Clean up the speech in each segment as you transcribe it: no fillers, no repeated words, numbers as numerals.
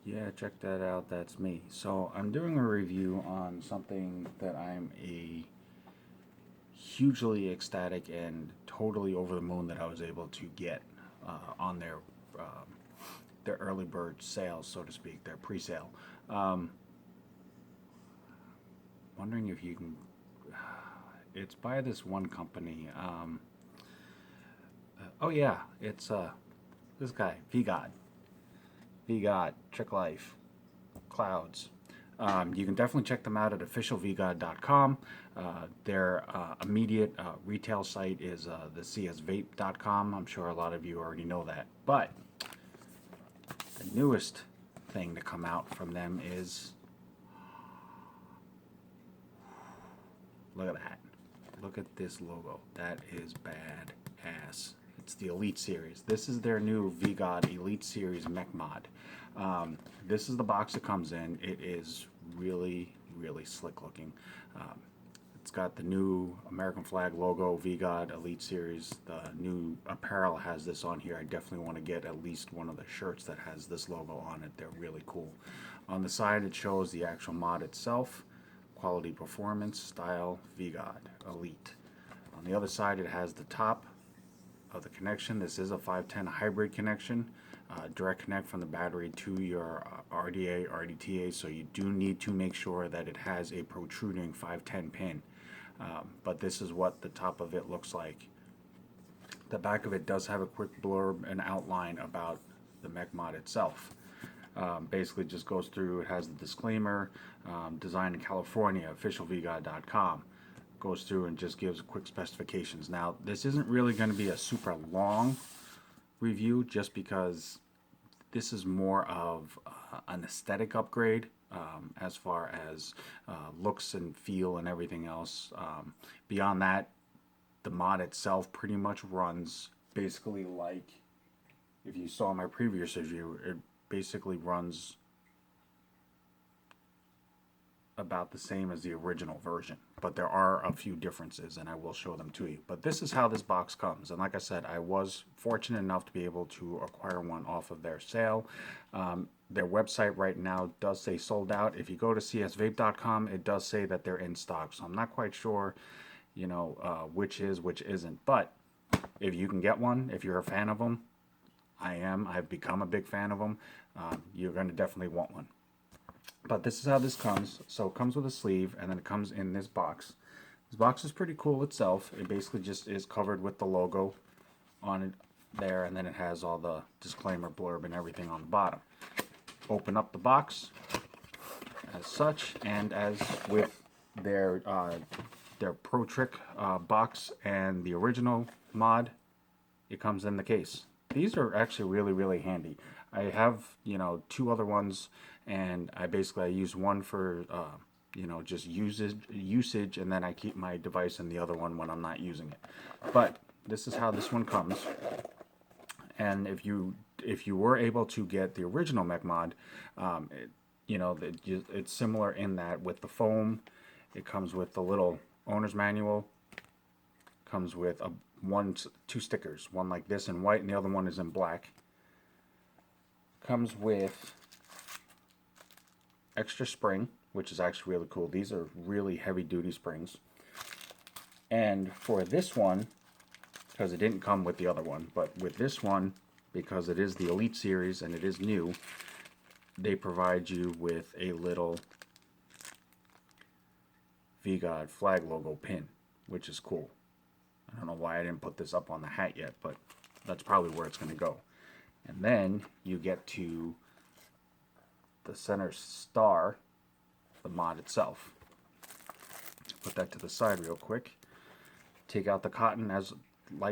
Yeah, check that out. That's me. So I'm doing a review on something that I'm a hugely ecstatic and totally over the moon that I was able to get on their early bird sales, so to speak, their pre-sale. Um, Wondering if you can. It's by this one company. Oh yeah, it's this guy, VGOD, VGOD, Trick Life, Clouds. You can definitely check them out at officialvgod.com. Their immediate retail site is the csvape.com. I'm sure a lot of you already know that. But the newest thing to come out from them is, look at that. Look at this logo. That is bad ass. It's the Elite Series. This is their new VGOD Elite Series Mech mod. This is the box it comes in. It is really, really slick looking. Um, it's got the new American flag logo, VGOD Elite Series. The new apparel has this on here. I definitely want to get at least one of the shirts that has this logo on it. They're really cool. On the side, it shows the actual mod itself. Quality, performance, style, VGOD, Elite. On the other side, it has the top of the connection. This is a 510 hybrid connection. Direct connect from the battery to your RDA, RDTA, so you do need to make sure that it has a protruding 510 pin. But this is what the top of it looks like. The back of it does have a quick blurb and outline about the mech mod itself. Basically just goes through, it has the disclaimer, designed in California, officialvgod.com, goes through and just gives quick specifications. Now, this isn't really going to be a super long review just because this is more of an aesthetic upgrade as far as looks and feel and everything else. Beyond that, the mod itself pretty much runs basically like, if you saw my previous review, it basically runs about the same as the original version, but there are a few differences and I will show them to you. But this is how this box comes, and like I said, I was fortunate enough to be able to acquire one off of their sale. Their website right now does say sold out. If you go to csvape.com, it does say that they're in stock, so I'm not quite sure, which is, which isn't. But if you can get one, if you're a fan of them, I've become a big fan of them. You're going to definitely want one. But this is how this comes. So it comes with a sleeve, and then it comes in this box. This box is pretty cool itself. It basically just is covered with the logo on it there, and then it has all the disclaimer blurb and everything on the bottom. Open up the box as such, and as with their Pro Trick box and the original mod, it comes in the case. These are actually really, really handy. I have, two other ones, and I use one for, just usage, and then I keep my device in the other one when I'm not using it. But this is how this one comes. And if you were able to get the original Mech mod, it's similar in that with the foam, it comes with the little owner's manual, comes with two stickers, one like this in white and the other one is in black. Comes with extra spring, which is actually really cool. These are really heavy duty springs. And for this one, because it didn't come with the other one, but with this one, because it is the Elite Series and it is new, they provide you with a little VGOD flag logo pin, which is cool. I don't know why I didn't put this up on the hat yet, but that's probably where it's going to go. And then you get to the center star, the mod itself. Put that to the side real quick. Take out the cotton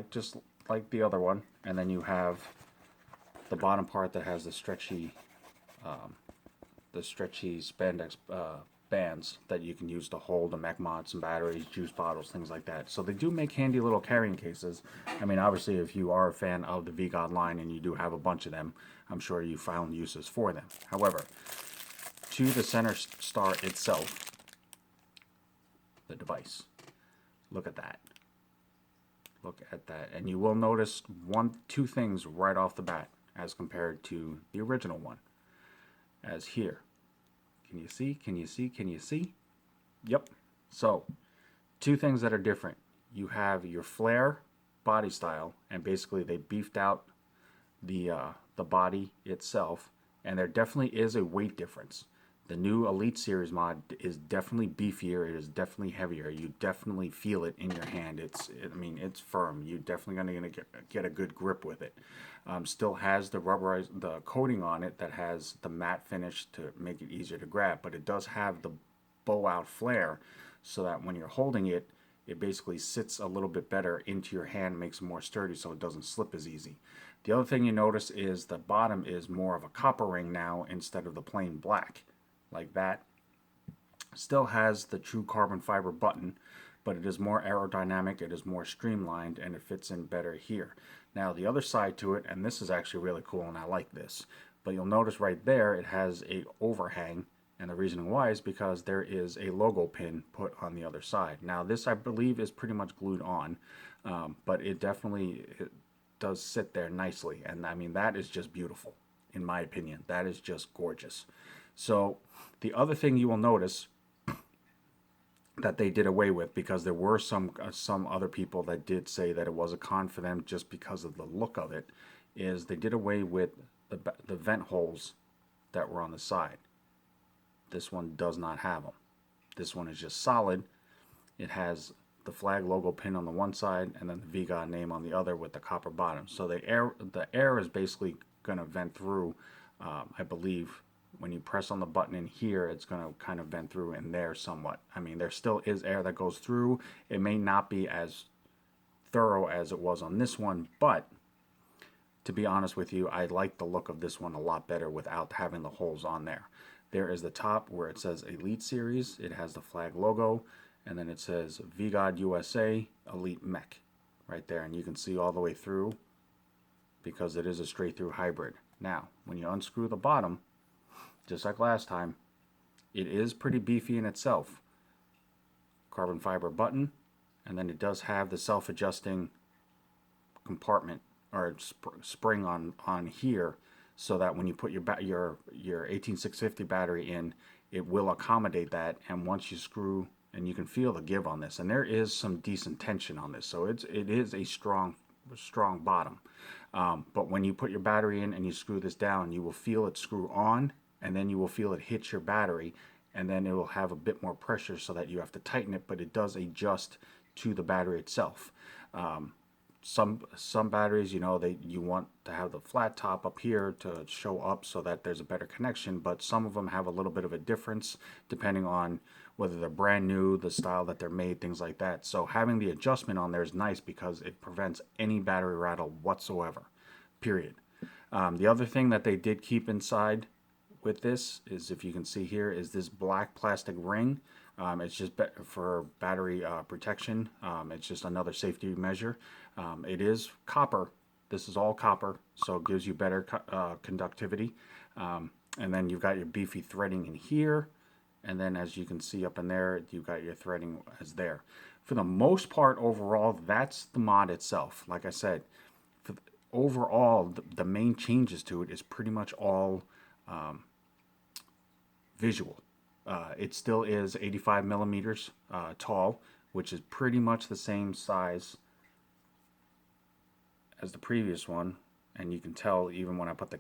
just like the other one, and then you have the bottom part that has the stretchy spandex bands that you can use to hold the mech mods, some batteries, juice bottles, things like that. So they do make handy little carrying cases. I mean, obviously, if you are a fan of the VGOD line and you do have a bunch of them, I'm sure you found uses for them. However, to the center star itself, the device, look at that. Look at that. And you will notice two things right off the bat as compared to the original one. as here. Can you see? Can you see? Can you see? Yep. So, two things that are different. You have your flare body style, and basically they beefed out the body itself, and there definitely is a weight difference. The new Elite Series mod is definitely beefier. It is definitely heavier. You definitely feel it in your hand. I mean, it's firm. You're definitely gonna get a good grip with it. Still has the the coating on it that has the matte finish to make it easier to grab, but it does have the bow out flare, so that when you're holding it, it basically sits a little bit better into your hand, makes it more sturdy so it doesn't slip as easy. The other thing you notice is the bottom is more of a copper ring now instead of the plain black, like that. Still has the true carbon fiber button, but it is more aerodynamic, it is more streamlined, and it fits in better here. Now the other side to it, and this is actually really cool and I like this, but you'll notice right there it has a overhang, and the reason why is because there is a logo pin put on the other side. Now this I believe is pretty much glued on, but it does sit there nicely, and I mean that is just beautiful in my opinion. That is just gorgeous. So the other thing you will notice that they did away with, because there were some other people that did say that it was a con for them just because of the look of it, is they did away with the vent holes that were on the side. This one does not have them. This one is just solid. It has the flag logo pin on the one side and then the VGOD name on the other with the copper bottom. So the air is basically going to vent through, I believe. When you press on the button in here, it's going to kind of vent through in there somewhat. I mean, there still is air that goes through. It may not be as thorough as it was on this one, but to be honest with you, I like the look of this one a lot better without having the holes on there. There is the top where it says Elite Series. It has the flag logo, and then it says VGOD USA Elite Mech right there, and you can see all the way through because it is a straight through hybrid. Now, when you unscrew the bottom, just like last time, it is pretty beefy in itself. Carbon fiber button, and then it does have the self-adjusting compartment or spring on here, so that when you put your 18650 battery in, it will accommodate that. And once you screw, and you can feel the give on this, and there is some decent tension on this, so it is a strong bottom. But when you put your battery in and you screw this down, you will feel it screw on, and then you will feel it hit your battery, and then it will have a bit more pressure so that you have to tighten it, but it does adjust to the battery itself. Some batteries, you know, you want to have the flat top up here to show up so that there's a better connection, but some of them have a little bit of a difference depending on whether they're brand new, the style that they're made, things like that. So having the adjustment on there is nice because it prevents any battery rattle whatsoever, period. The other thing that they did keep inside with this is, if you can see here, is this black plastic ring. It's just for battery protection. It's just another safety measure. It is copper. This is all copper, so it gives you better conductivity. And then you've got your beefy threading in here, and then as you can see up in there, you've got your threading as there. For the most part, overall, that's the mod itself. Like I said, overall, the main changes to it is pretty much all visual. It still is 85 millimeters tall, which is pretty much the same size as the previous one, and you can tell even when I put the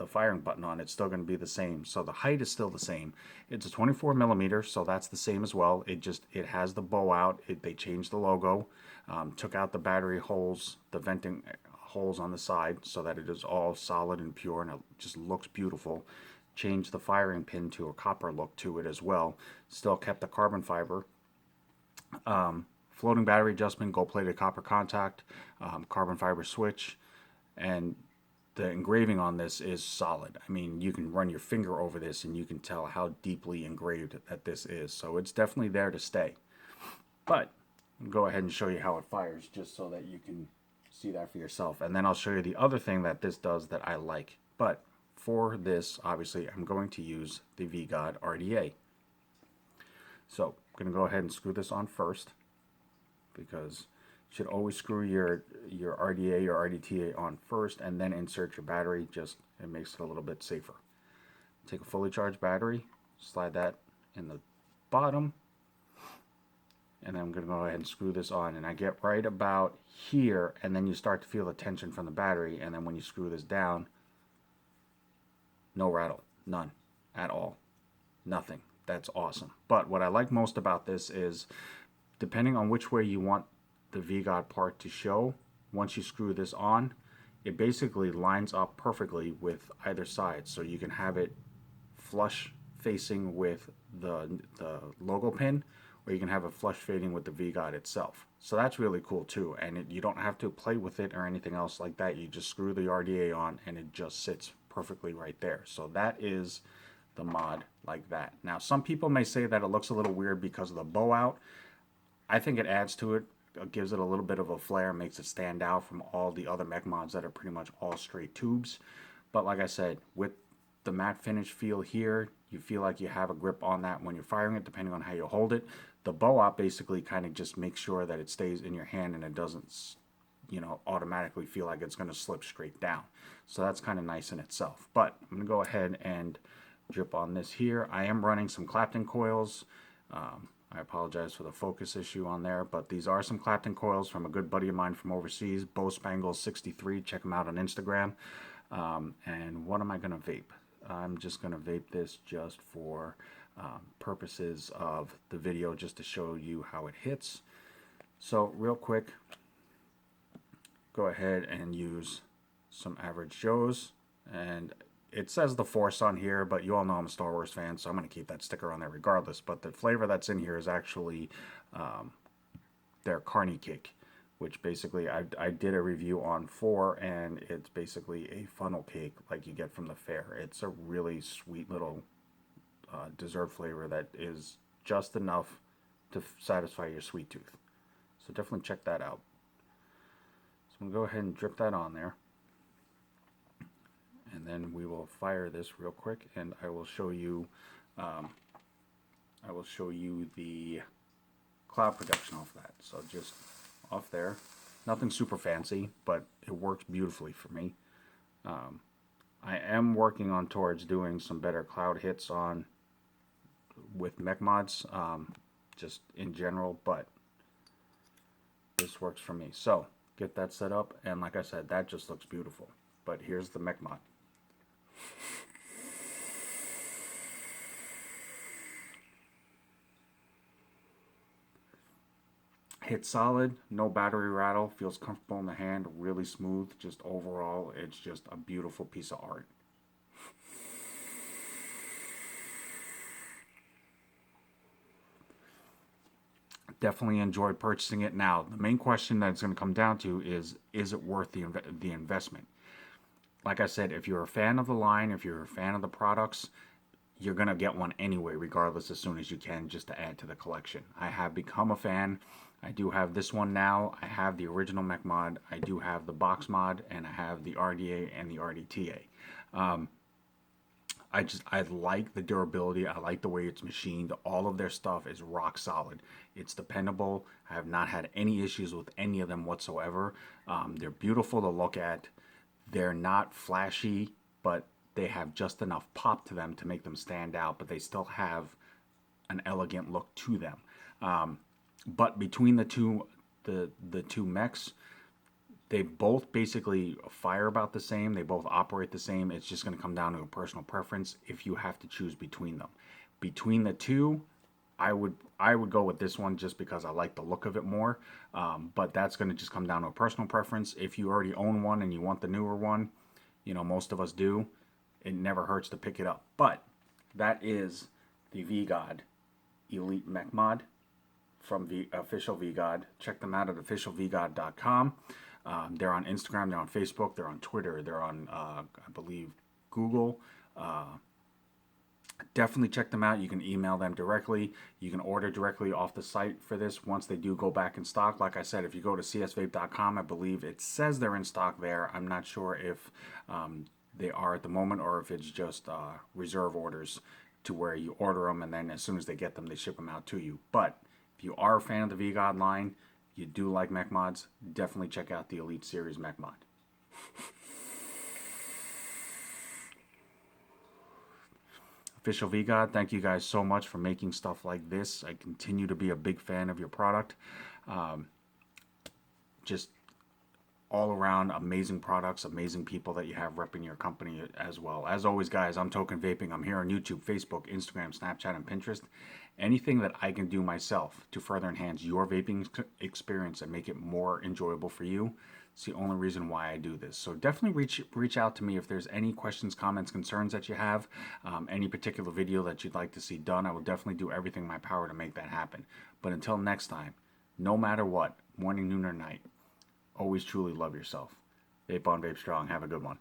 firing button on, it's still going to be the same. So the height is still the same. It's a 24 millimeter, so that's the same as well. It has the bow out. They changed the logo, took out the battery holes, the venting holes on the side, so that it is all solid and pure, and it just looks beautiful. Changed the firing pin to a copper look to it as well. Still kept the carbon fiber. Floating battery adjustment, gold-plated copper contact, carbon fiber switch, and the engraving on this is solid. I mean, you can run your finger over this and you can tell how deeply engraved that this is. So it's definitely there to stay. But I'll go ahead and show you how it fires, just so that you can see that for yourself. And then I'll show you the other thing that this does that I like. But for this, obviously, I'm going to use the VGOD RDA. So I'm going to go ahead and screw this on first, because Should always screw your RDA or RDTA on first and then insert your battery. Just it makes it a little bit safer. Take a fully charged battery, slide that in the bottom, and then I'm going to go ahead and screw this on, and I get right about here, and then you start to feel the tension from the battery, and then when you screw this down, no rattle, none at all, nothing. That's awesome. But what I like most about this is, depending on which way you want the VGOD part to show, once you screw this on, it basically lines up perfectly with either side, so you can have it flush facing with the logo pin, or you can have it flush fading with the VGOD itself. So that's really cool too, and you don't have to play with it or anything else like that. You just screw the RDA on and it just sits perfectly right there. So that is the mod like that. Now some people may say that it looks a little weird because of the bow out. I think it adds to it. It gives it a little bit of a flair, makes it stand out from all the other mech mods that are pretty much all straight tubes. But like I said, with the matte finish feel here, you feel like you have a grip on that when you're firing it, depending on how you hold it. The bow out basically kind of just makes sure that it stays in your hand and it doesn't, automatically feel like it's going to slip straight down. So that's kind of nice in itself. But I'm going to go ahead and drip on this here. I am running some Clapton coils. I apologize for the focus issue on there, but these are some Clapton coils from a good buddy of mine from overseas, Bo Spangles 63. Check him out on Instagram. And what am I going to vape? I'm just going to vape this just for purposes of the video, just to show you how it hits. So real quick, go ahead and use some Average Joe's, and it says the Force on here, but you all know I'm a Star Wars fan, so I'm going to keep that sticker on there regardless. But the flavor that's in here is actually their Carney Cake, which basically I did a review on 4, and it's basically a funnel cake like you get from the fair. It's a really sweet little dessert flavor that is just enough to satisfy your sweet tooth. So definitely check that out. So I'm going to go ahead and drip that on there. And then we will fire this real quick, and I will show you the cloud production off that. So just off there, nothing super fancy, but it works beautifully for me. I am working on towards doing some better cloud hits on with mech mods, just in general, but this works for me. So get that set up, and like I said, that just looks beautiful. But here's the mech mod. Hits solid, no battery rattle, feels comfortable in the hand, really smooth. Just overall, it's just a beautiful piece of art. Definitely enjoyed purchasing it. Now, the main question that it's going to come down to is it worth the investment? Like I said, if you're a fan of the line, if you're a fan of the products, you're going to get one anyway, regardless, as soon as you can, just to add to the collection. I have become a fan. I do have this one now. I have the original mech mod. I do have the box mod, and I have the RDA and the RDTA. I like the durability. I like the way it's machined. All of their stuff is rock solid. It's dependable. I have not had any issues with any of them whatsoever. They're beautiful to look at. They're not flashy, but they have just enough pop to them to make them stand out, but they still have an elegant look to them. But between the two mechs, they both basically fire about the same. They both operate the same. It's just going to come down to a personal preference if you have to choose between them. Between the two, I would go with this one just because I like the look of it more. But that's going to just come down to a personal preference. If you already own one and you want the newer one, most of us do, it never hurts to pick it up. But that is the VGOD Elite Mech Mod from the official VGOD. Check them out at officialvgod.com. They're on Instagram, they're on Facebook, they're on Twitter, they're on, I believe, Google. Definitely check them out. You can email them directly. You can order directly off the site for this once they do go back in stock. Like I said, if you go to csvape.com, I believe it says they're in stock there. I'm not sure if they are at the moment or if it's just reserve orders to where you order them and then as soon as they get them, they ship them out to you. But if you are a fan of the VGOD line, you do like mech mods, definitely check out the Elite Series mech mod. Official VGOD, thank you guys so much for making stuff like this. I continue to be a big fan of your product. Just all around amazing products, amazing people that you have repping your company as well. As always, guys, I'm Token Vaping. I'm here on YouTube, Facebook, Instagram, Snapchat, and Pinterest. Anything that I can do myself to further enhance your vaping experience and make it more enjoyable for you, it's the only reason why I do this. So definitely reach out to me if there's any questions, comments, concerns that you have, any particular video that you'd like to see done. I will definitely do everything in my power to make that happen. But until next time, no matter what, morning, noon, or night, always truly love yourself. Vape on, vape strong. Have a good one.